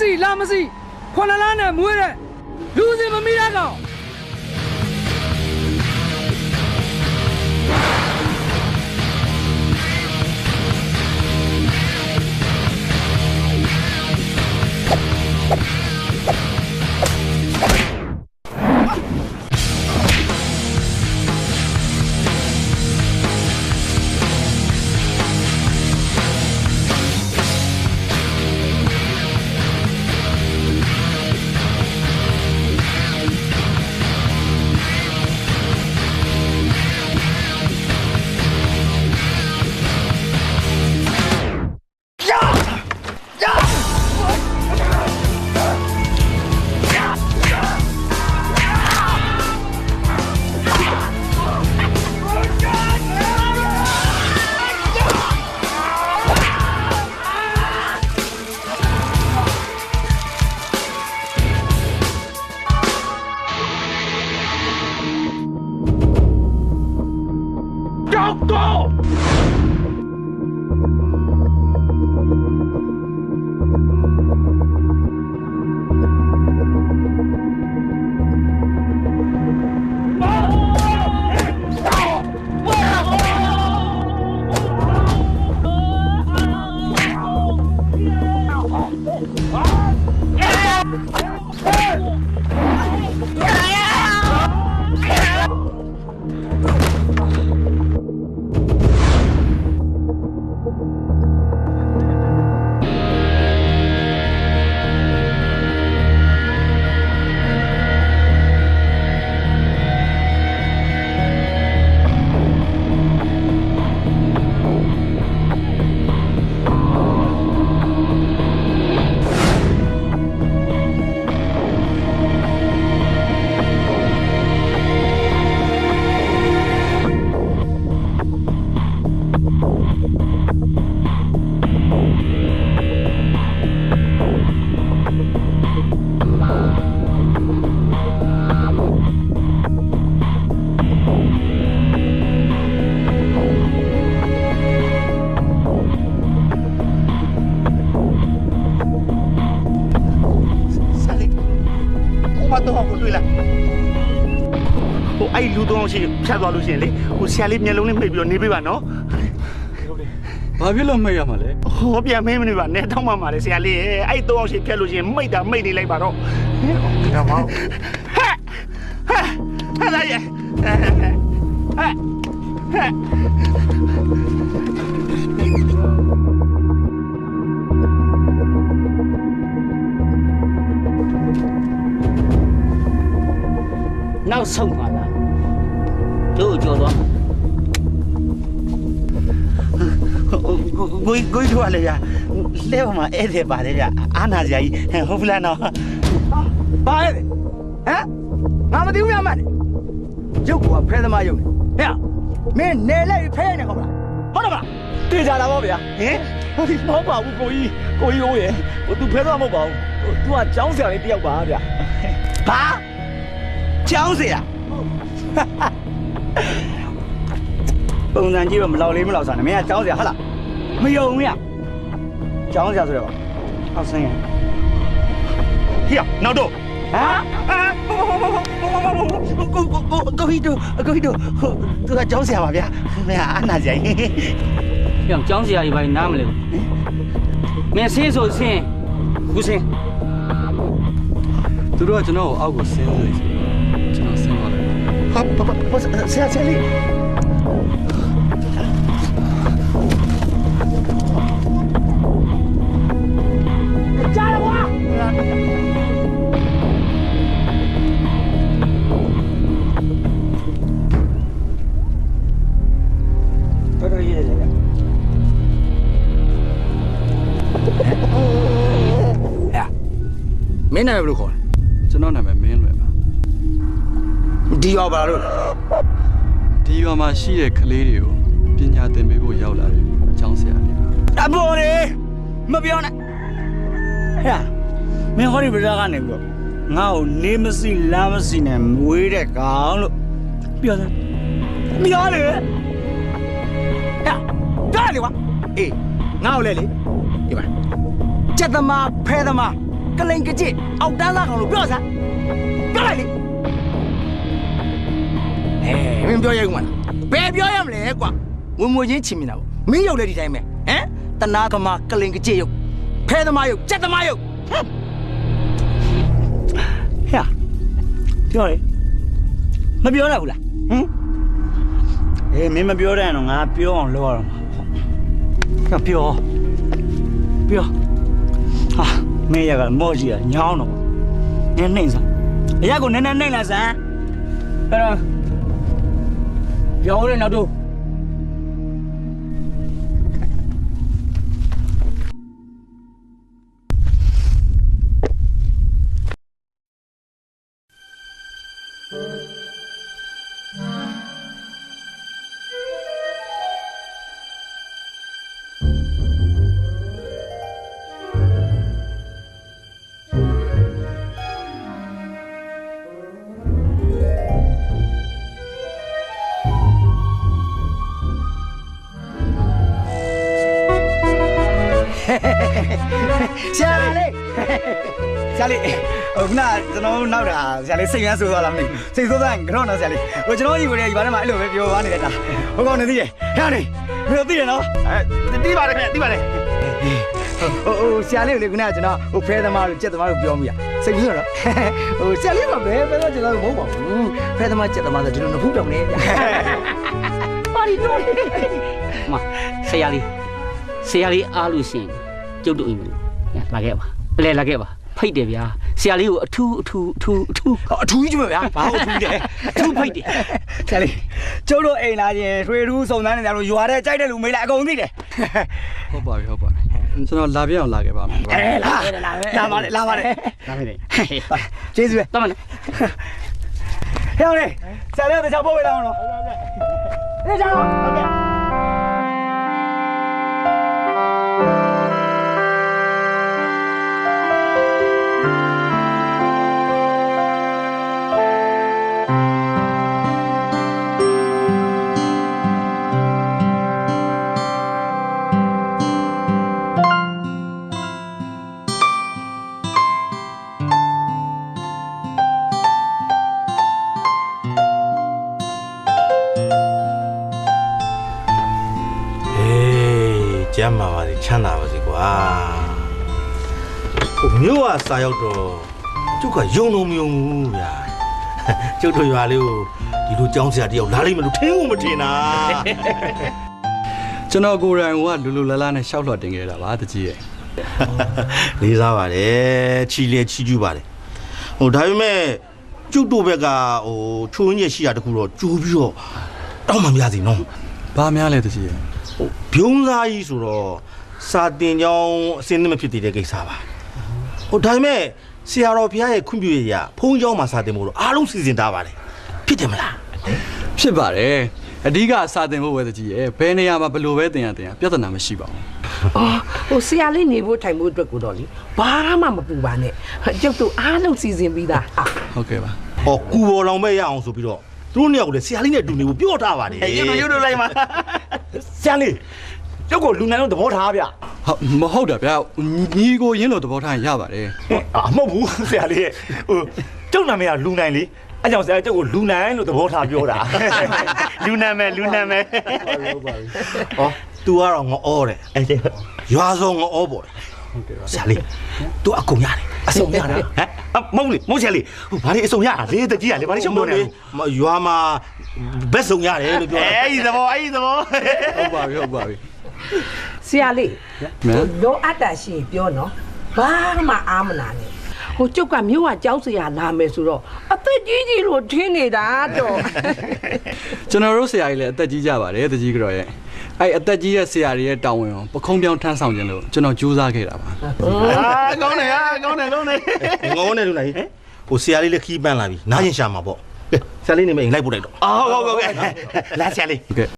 စီလာမစီခွန်လားနဲ့မွေးတဲ့လူစင်မမိတဲ့ကောင်အဲ့လူသုံးရှိဖြတ်သွားလို့ရှိရင်လေဟိုဆရာလေးမျက်လုံးလေးမှိတ်ပြီးတော့နေပေးပါနော်ဘာဖြစ်လို့မှိတ်ရမှာလဲဟောပြန်မေးမနေပါနဲ့တောင်းမှမှာလေဆရာလေးအဲ့သုံးရှိဖြတ်လို့ရှိရင်မှိတ်တာမှိတ်နေလိုက်ပါတော့ဒါမောဟာလာရဲ့နောက်ဆုံးပါလားတို့ကြော်သွားကိုကြီးတို့ကလေဗျာလဲပေါ်မှာဧည့်သည်ပါတယ်ဗျာအာနာစရာကြီးဟုတ်ဘူးလားနော်ဘာလဲဟမ်ငါမသိဘူးများမှန်းရုပ်ကဖဲသမားရုပ်နေဟဲ့မင်းနေလိုက်ဖဲနေကောမလားဟုတ်တယ်မလားတေးကြတာပေါ့ဗျာဟင်ဟုတ်ပြီမဟုတ်ပါဘူးကိုကြီးဟိုရဲ့ဟိုသူဖဲသမားမဟုတ်ပါဘူးသူကကျောင်းဆရာလေးတယောက်ပါဗျာဘာကျောင်းဆရာပုံစံကြည့်တော့မလောက်လေးမလောက်စားနဲ့မင်းကကျောင်းဆရာဟုတ်လားမယုံဘူးရကျောင်းဆရာဆိုတော့အောက်ဆင်းရဟေ့နောက်တော့ကိုဟီတိုသူကကျောင်းဆရာပါဗျာမင်းအာနာစရာကြီးပြောင်းကျောင်းဆရာကြီးဘာနားမလဲမင်းဆင်းဆိုဆင်းခုဆင်းသူတို့ကကျွန်တော်ကိုအောက်ကိုဆင်းလို့ကျွန်တော်ဆင်းသွားတယ်ဟာဆရာလေးကြားရကွာတော်ရေးတယ်ဗျာမင်းနာမည်ဘယ်လိုခေါ်လဲကျွန်တော်နာမည်မင်းလွယ်ပါဒီရောပါလို့ဒီရွာမှာရှိတဲ့ကလေးတွေကိုပညာသင်ပေးဖို့ရောက်လာတယ်အကြောင်းဆရာလေးပါအပေါ်လေမပြောနဲ့ဟဲ့မင်းဟောဒီဗဇာကနေပြီးတော့ငါ့ကိုနေမစီလာမစီနဲ့မွေးတဲ့ကောင်လို့ပြောတယ်ပြောလေဟဲ့ကြားလေကွာအေးငါ့ကိုလေဒီမှာချက်သမားဖဲသမား ကလိန်ကကြစ်အောက်တန်းသားကောင်လို့ပြောစမ်းပြောလိုက်လေမင်းပြောရကုန်မလားဘယ်ပြောရမလဲကွာဝင်မွေချင်းချင်မြင်တာပေါ့မင်းရုပ်လည်းဒီတိုင်းပဲဟမ်တနာသမားကလိန်ကကြစ်ရုပ်ဖဲသမားရုပ်ကြက်သမားရုပ်ဟဲ့ပြောလေမပြောရဘူးလားဟမ်အေးမင်းမပြောတဲ့တော့ငါပြောအောင်လုပ်ရတော့မှာပြောဟာမင်းရကမော့ကြီးကညောင်းတော့နင်းနှိမ့်စမ်းအရက်ကိုနည်းနည်းနှိမ့်လာစမ်းအဲ့တော့ပြောရနောက်တော့ ရှာလေးဟိုကကျွန်တော်နောက်တာရှာလေးစိတ်ရမ်းဆိုးသွားလားမသိဘူးစိတ်ဆိုးသွားရင်ကတော့နော်ရှာလေးဟိုကျွန်တော်ကြီးကိုလည်းဒီဘာထဲမှာအဲ့လိုပဲပြောသွားနေတဲ့တာဟိုကောင်နေသိရဲ့ဟဲ့နေမင်းတို့သိတယ်နော်တီးပါတယ်ခင်ဗျတီးပါတယ်ဟိုရှာလေးကိုလေခုနကကျွန်တော်ဟိုဖဲသမားတို့ကြက်သမားတို့ပြောမိရစိတ်ပြီးတော့ဟိုရှာလေးကဘယ်ဖဲတော့ကျွန်တော်မဟုတ်ပါဘူးဖဲသမားကြက်သမားဆိုကျွန်တော်နှစ်ဖူးတောင်နေဗျာပါရီတော့မဆရာလေးအားလို့ရှင်ကျုပ်တို့အိမ်မလို့လာခဲ့ပါလာခဲ့ပါဖိတ်တယ်ဗျာဆရာလေးကိုအထူးကြီးကျမဗျာဘာလို့အထူးတယ်အထူးဖိတ်တယ်ဆရာလေးကျုပ်တို့အိမ်လာရင်ထွေထူးစုံစမ်းနေကြလို့ရွာတဲ့ကြိုက်တဲ့လူမေးလိုက်အကုန်သိတယ်ဟုတ်ပါပြီကျွန်တော်လာပြအောင်လာခဲ့ပါမယ်လာပါတယ်ကျေးဇူးပဲတမန်ဟဲ့လေဆရာလေးတခြားပို့ပေးလိုက်အောင်နော်တခြားဟုတ်ကဲ့ကျမ်းမာပါစေချမ်းသာပါစေကွာဟိုမျိုးကစာရောက်တော့ကျုပ်ကယုံလို့မယုံဘူးဗျာကျုပ်တို့ရွာလေးကိုဒီလိုကြောင်းစရာတယောက်လာလိမ့်မလို့ထင်းကိုမထင်တာကျွန်တော်ကိုယ်တိုင်ကလူလာလာနဲ့ရှောက်လွှတ်တင်ခဲ့တာပါတကြီးရဲ့လေးစားပါတယ်ချီလဲချီကျူးပါတယ်ဟိုဒါပေမဲ့ကျုပ်တို့ဘက်ကဟိုချိုးညက်ရှိတာတခုတော့ကြိုးပြီးတော့တောင်းမှမရစီနော်ဘာများလဲတကြီးရဲ့ဘုံသားကြီးဆိုတော့စာတင်ကြောင်းအစင်းမဖြစ်သေးတဲ့ကိစ္စပါဟိုဒါပေမဲ့ဆရာတော်ဘုရားရဲ့ခွင့်ပြုရဖုန်းကြောင်းမှာစာတင်ဖို့တော့အားလုံးစီစဉ်ထားပါတယ်ဖြစ်တယ်မလားဖြစ်ပါတယ်အဓိကစာတင်ဖို့ပဲတကြီးရဲ့ဘယ်နေရာမှာဘယ်လိုပဲတင်ရပြဿနာမရှိပါဘူးဟိုဆရာလေးနေဖို့ထိုင်ဖို့အတွက်ကိုတော့လေဘာမှမပူပါနဲ့ကျုပ်တို့အားလုံးစီစဉ်ပြီးသားဟုတ်ကဲ့ပါဟောကူပေါ်လောင်ပဲရအောင်ဆိုပြီးတော့သူတို့နှစ်ယောက်လည်းဆရာလေးနဲ့တူနေဖို့ပြောထားပါတယ်ရုပ်လိုက်မှာဆရာလေးကျုပ်ကိုလူနိုင်လို့သဘောထားဗျမဟုတ်တာဗျာညီကိုရင်းလို့သဘောထားရင်ရပါတယ်မဟုတ်ဘူးဆရာလေးဟိုကျုပ်နာမည်ကလူနိုင်လေအဲ့ကြောင့်ဆရာကျုပ်ကိုလူနိုင်လို့သဘောထားပြောတာလူနိုင်မယ်ဟော तू ကတော့ငအောတယ်ရွာစုံငအောပေါ့ဟုတ်ကဲ့ပါဆရာလေး तू အကုန်ရတယ်အစုံရတာမဟုတ်လေမဟုတ်ဆရာလေးဟိုဘာလေးအစုံရတာလေးတကြီးရလေဘာလေးရှုံတော့နေရွာမှာဘက်စုံရတယ်လို့ပြောအဲ့ဒီသဘောဟုတ်ပါပြီဆရာလေးလောအပ်တာရှိပြောနော်ဘာမှအားမနာနဲ့ဟိုကျုပ်ကမြို့ကကြောက်စရာလာမယ်ဆိုတော့အသက်ကြီးလို့ထင်းနေတာတော့ကျွန်တော်တို့ဆရာကြီးလည်းအသက်ကြီးကြပါတယ်တကြီးကြော်ရဲ့အဲ့အသက်ကြီးတဲ့ဆရာတွေရဲ့တောင်းဝင်အောင်ပခုံးပြောင်းထမ်းဆောင်ခြင်းလို့ကျွန်တော်ကြိုးစားခဲ့တာပါကောင်းတယ်ငေါနဲ့လူလိုက်ဟိုဆရာလေးလည်းခီးပန်းလာပြီနားရင်ရှာမှာပေါ့ဆရာလေးနေမအိမ်လိုက်ပို့လိုက်တော့ဟုတ်လာဆရာလေး